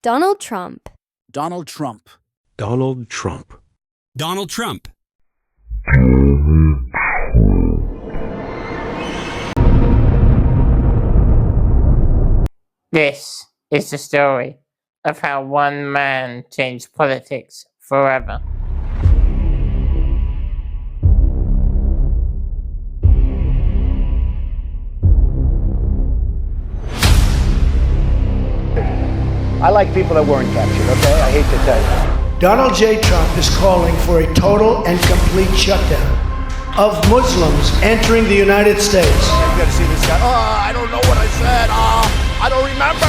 Donald Trump. Donald Trump. Donald Trump. Donald Trump. This is the story of how one man changed politics forever. I like people that weren't captured, okay? I hate to tell you. Donald J. Trump is calling for a total and complete shutdown of Muslims entering the United States. You gotta see this guy. Oh, I don't know what I said. Oh, I don't remember.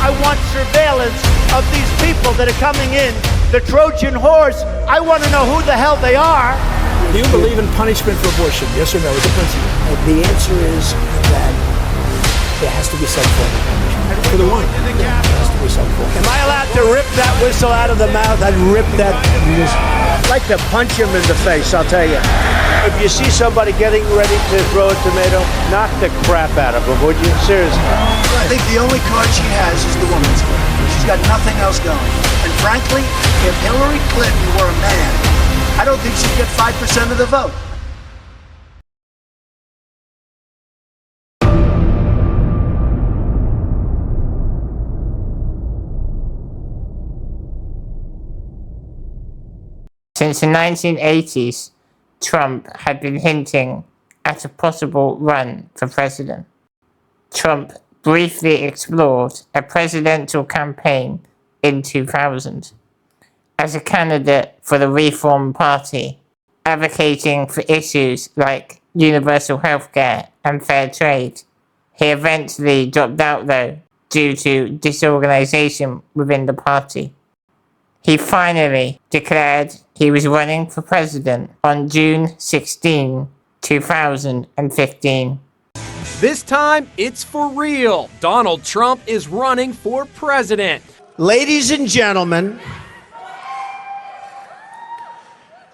I want surveillance of these people that are coming in, the Trojan horse. I want to know who the hell they are. Do you believe in punishment for abortion? Yes or no? As a principle? The answer is that there has to be some form of punishment. For the one. There has to be some form. Am I allowed to rip that whistle out of the mouth? I'd rip that whistle. I'd like to punch him in the face, I'll tell you. If you see somebody getting ready to throw a tomato, knock the crap out of him, would you? Seriously. I think the only card she has is the woman's card. She's got nothing else going. And frankly, if Hillary Clinton were a man, I don't think she'd get 5% of the vote. Since the 1980s, Trump had been hinting at a possible run for president. Trump briefly explored a presidential campaign in 2000 as a candidate for the Reform Party, advocating for issues like universal healthcare and fair trade. He eventually dropped out, though, due to disorganization within the party. He finally declared he was running for president on June 16, 2015. This time, it's for real. Donald Trump is running for president. Ladies and gentlemen,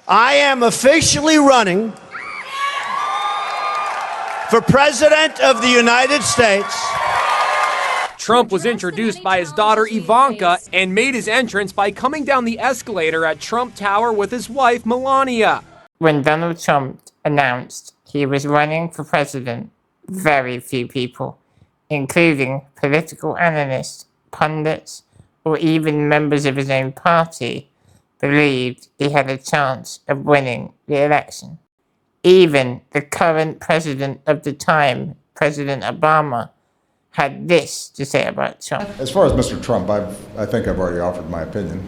I am officially running for president of the United States. Trump was introduced by his daughter Ivanka and made his entrance by coming down the escalator at Trump Tower with his wife Melania. When Donald Trump announced he was running for president, very few people, including political analysts, pundits, or even members of his own party, believed he had a chance of winning the election. Even the current president of the time, President Obama, had this to say about Trump. As far as Mr. Trump, I think I've already offered my opinion.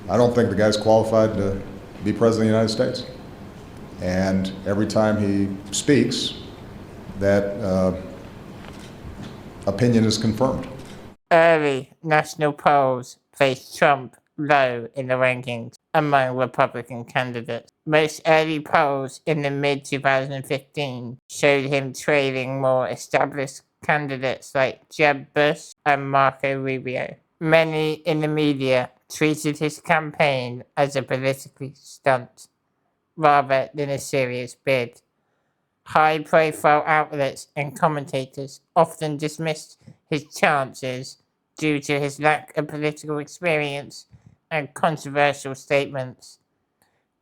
I don't think the guy's qualified to be president of the United States. And every time he speaks, that opinion is confirmed. Early national polls placed Trump low in the rankings among Republican candidates. Most early polls in the mid-2015 showed him trailing more established candidates like Jeb Bush and Marco Rubio. Many in the media treated his campaign as a political stunt rather than a serious bid. High-profile outlets and commentators often dismissed his chances due to his lack of political experience and controversial statements,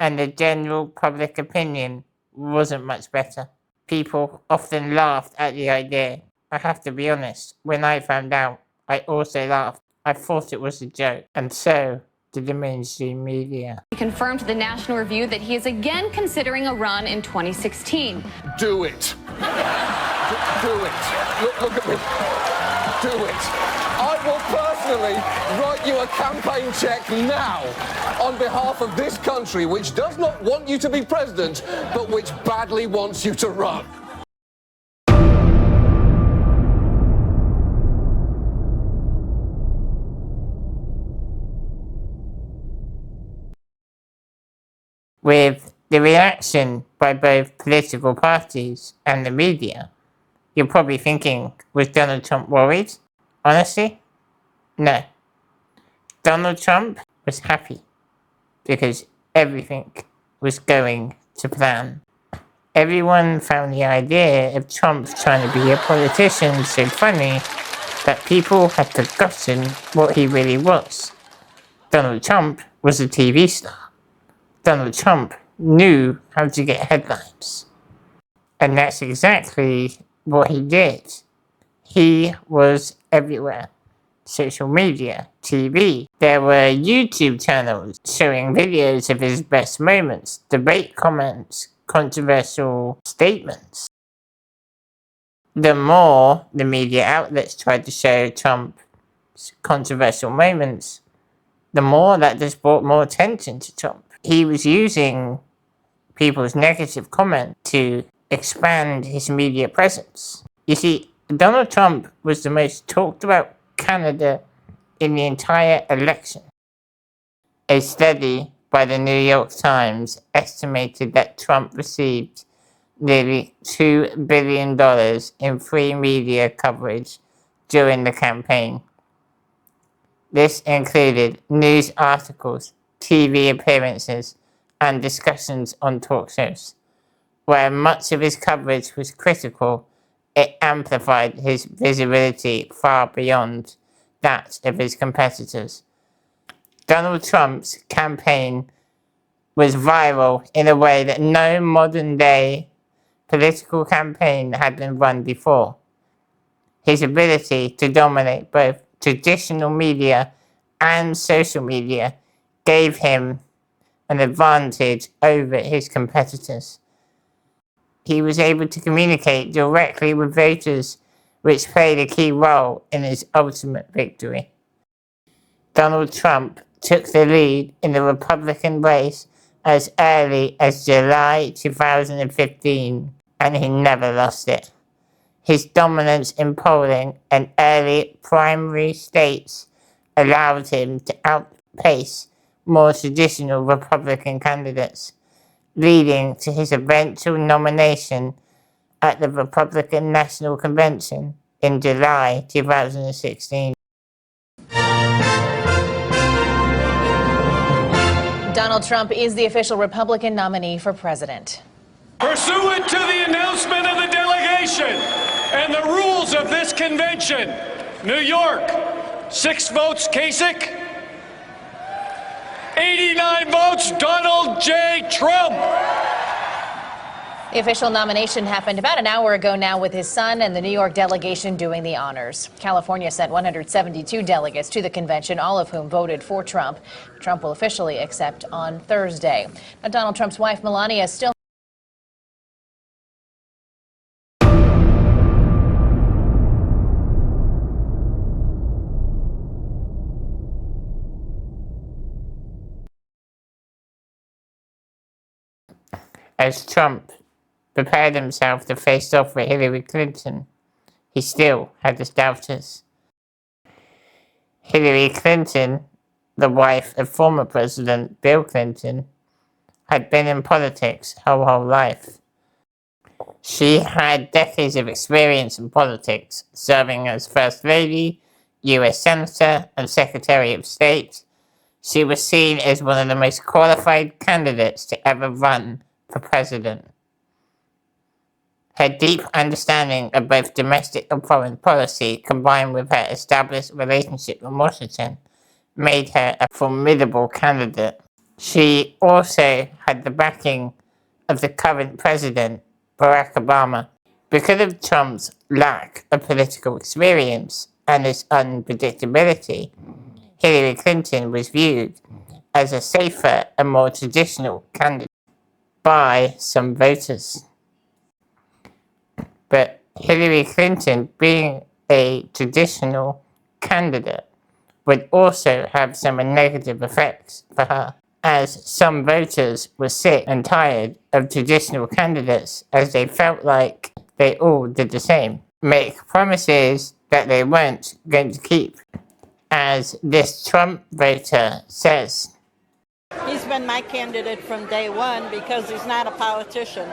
and the general public opinion wasn't much better. People often laughed at the idea. I have to be honest, when I found out, I also laughed. I thought it was a joke, and so did the mainstream media. He confirmed to the National Review that he is again considering a run in 2016. Do it. Do it. Look at me. Do it. I will personally write you a campaign check now on behalf of this country, which does not want you to be president, but which badly wants you to run. With the reaction by both political parties and the media, you're probably thinking, was Donald Trump worried? Honestly, no. Donald Trump was happy because everything was going to plan. Everyone found the idea of Trump trying to be a politician so funny that people had forgotten what he really was. Donald Trump was a TV star. Donald Trump knew how to get headlines. And that's exactly what he did. He was everywhere. Social media, TV. There were YouTube channels showing videos of his best moments, debate comments, controversial statements. The more the media outlets tried to show Trump's controversial moments, the more that just brought more attention to Trump. He was using people's negative comments to expand his media presence. You see, Donald Trump was the most talked about candidate in the entire election. A study by the New York Times estimated that Trump received nearly $2 billion in free media coverage during the campaign. This included news articles, TV appearances, and discussions on talk shows. Where much of his coverage was critical, it amplified his visibility far beyond that of his competitors. Donald Trump's campaign was viral in a way that no modern-day political campaign had been run before. His ability to dominate both traditional media and social media gave him an advantage over his competitors. He was able to communicate directly with voters, which played a key role in his ultimate victory. Donald Trump took the lead in the Republican race as early as July 2015, and he never lost it. His dominance in polling and early primary states allowed him to outpace more traditional Republican candidates, leading to his eventual nomination at the Republican National Convention in July 2016. Donald Trump is the official Republican nominee for president. Pursuant to the announcement of the delegation and the rules of this convention, New York, 6 votes Kasich, 89 votes Donald J. Trump. The official nomination happened about an hour ago now, with his son and the New York delegation doing the honors. California sent 172 delegates to the convention, all of whom voted for Trump. Trump will officially accept on Thursday. Now, Donald Trump's wife, Melania, still As Trump prepared himself to face off with Hillary Clinton, he still had his doubters. Hillary Clinton, the wife of former President Bill Clinton, had been in politics her whole life. She had decades of experience in politics, serving as First Lady, US Senator, and Secretary of State. She was seen as one of the most qualified candidates to ever run for president. Her deep understanding of both domestic and foreign policy, combined with her established relationship with Washington, made her a formidable candidate. She also had the backing of the current president, Barack Obama. Because of Trump's lack of political experience and his unpredictability, Hillary Clinton was viewed as a safer and more traditional candidate by some voters. But Hillary Clinton, being a traditional candidate, would also have some negative effects for her, as some voters were sick and tired of traditional candidates, as they felt like they all did the same, make promises that they weren't going to keep. As this Trump voter says, "He's been my candidate from day one because he's not a politician.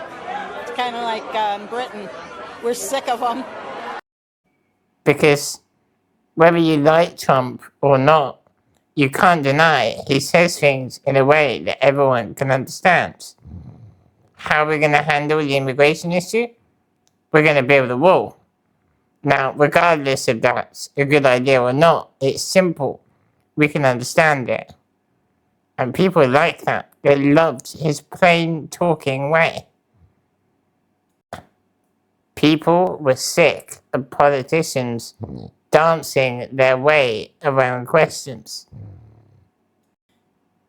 It's kind of like Britain. We're sick of him." Because whether you like Trump or not, you can't deny he says things in a way that everyone can understand. How are we going to handle the immigration issue? We're going to build a wall. Now, regardless if that's a good idea or not, it's simple. We can understand it. And people like that. They loved his plain talking way. People were sick of politicians dancing their way around questions.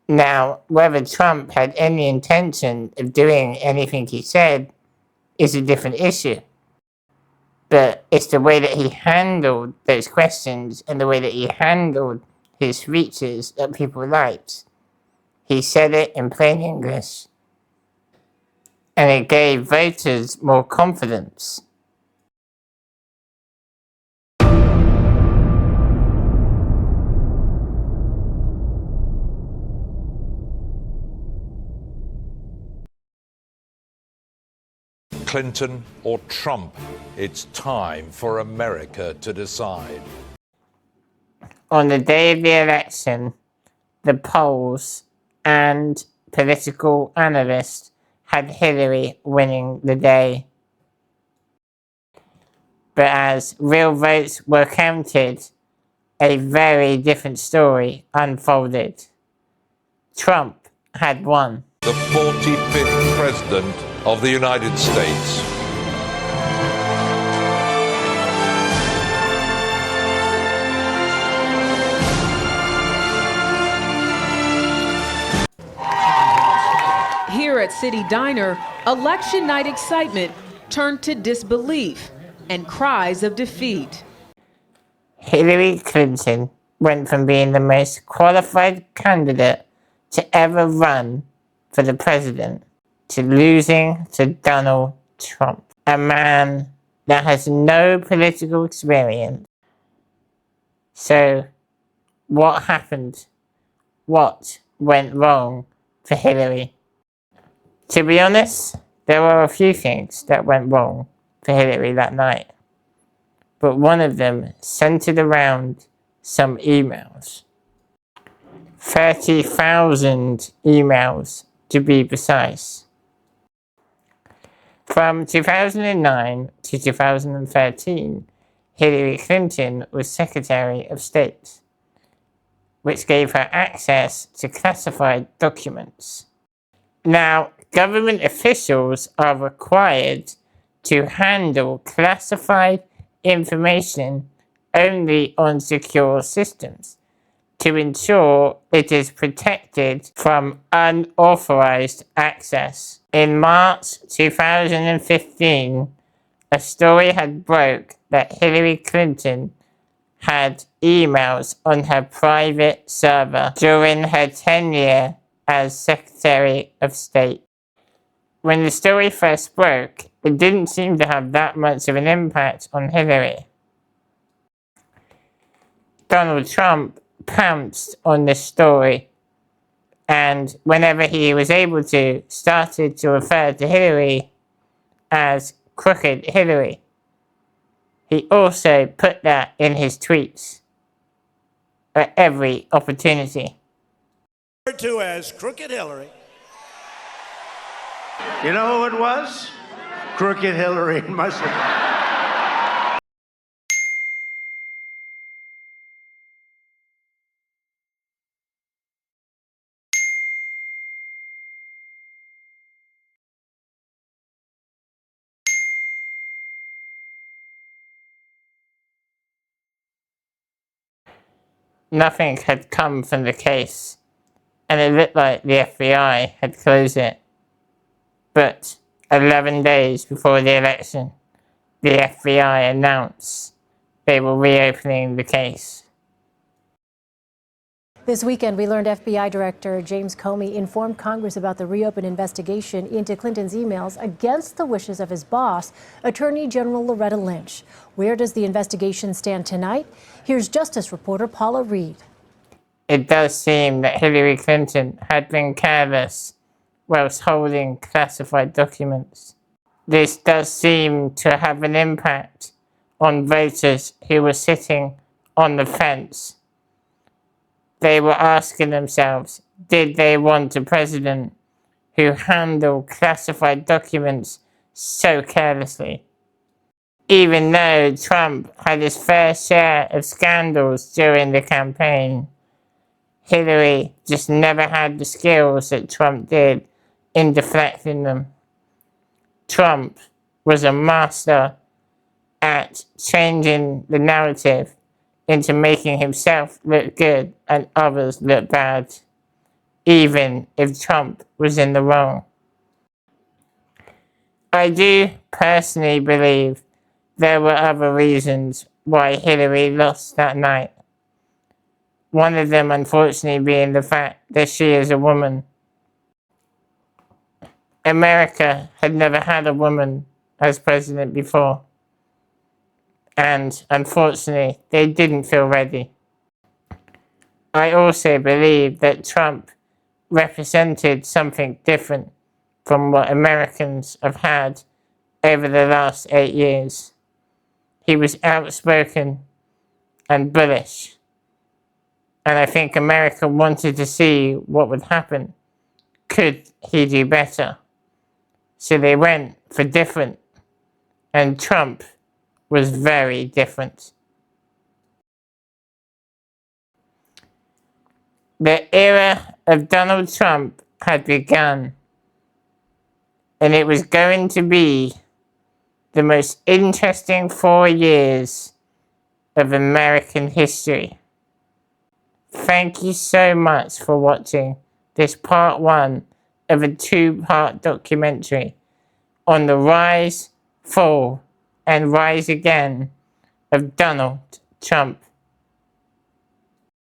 Now, whether Trump had any intention of doing anything he said is a different issue. But it's the way that he handled those questions and the way that he handled his speeches that people liked. He said it in plain English, and it gave voters more confidence. Clinton or Trump? It's time for America to decide. On the day of the election, the polls and political analysts had Hillary winning the day. But as real votes were counted, a very different story unfolded. Trump had won. The 45th President of the United States. Here at City Diner, election night excitement turned to disbelief and cries of defeat. Hillary Clinton went from being the most qualified candidate to ever run for the president to losing to Donald Trump, a man that has no political experience. So, what happened? What went wrong for Hillary? To be honest, there were a few things that went wrong for Hillary that night. But one of them centered around some emails. 30,000 emails to be precise. From 2009 to 2013, Hillary Clinton was Secretary of State, which gave her access to classified documents. Now, government officials are required to handle classified information only on secure systems to ensure it is protected from unauthorized access. In March 2015, a story had broke that Hillary Clinton had emails on her private server during her tenure as Secretary of State. When the story first broke, it didn't seem to have that much of an impact on Hillary. Donald Trump pounced on this story, and whenever he was able to, started to refer to Hillary as Crooked Hillary. He also put that in his tweets at every opportunity. Referred to as Crooked Hillary. You know who it was? Crooked Hillary must have. Nothing had come from the case, and it looked like the FBI had closed it. But 11 days before the election, the FBI announced they were reopening the case. This weekend, we learned FBI Director James Comey informed Congress about the reopened investigation into Clinton's emails against the wishes of his boss, Attorney General Loretta Lynch. Where does the investigation stand tonight? Here's Justice reporter Paula Reed. It does seem that Hillary Clinton had been careless whilst holding classified documents. This does seem to have an impact on voters who were sitting on the fence. They were asking themselves, did they want a president who handled classified documents so carelessly? Even though Trump had his fair share of scandals during the campaign, Hillary just never had the skills that Trump did in deflecting them. Trump was a master at changing the narrative into making himself look good and others look bad, even if Trump was in the wrong. I do personally believe there were other reasons why Hillary lost that night. One of them, unfortunately, being the fact that she is a woman. America had never had a woman as president before. And unfortunately, they didn't feel ready. I also believe that Trump represented something different from what Americans have had over the last 8 years. He was outspoken and bullish. And I think America wanted to see what would happen. Could he do better? So they went for different. And Trump was very different. The era of Donald Trump had begun. And it was going to be the most interesting 4 years of American history. Thank you so much for watching this part 1 of a 2-part documentary on the rise, fall, and rise again of Donald Trump.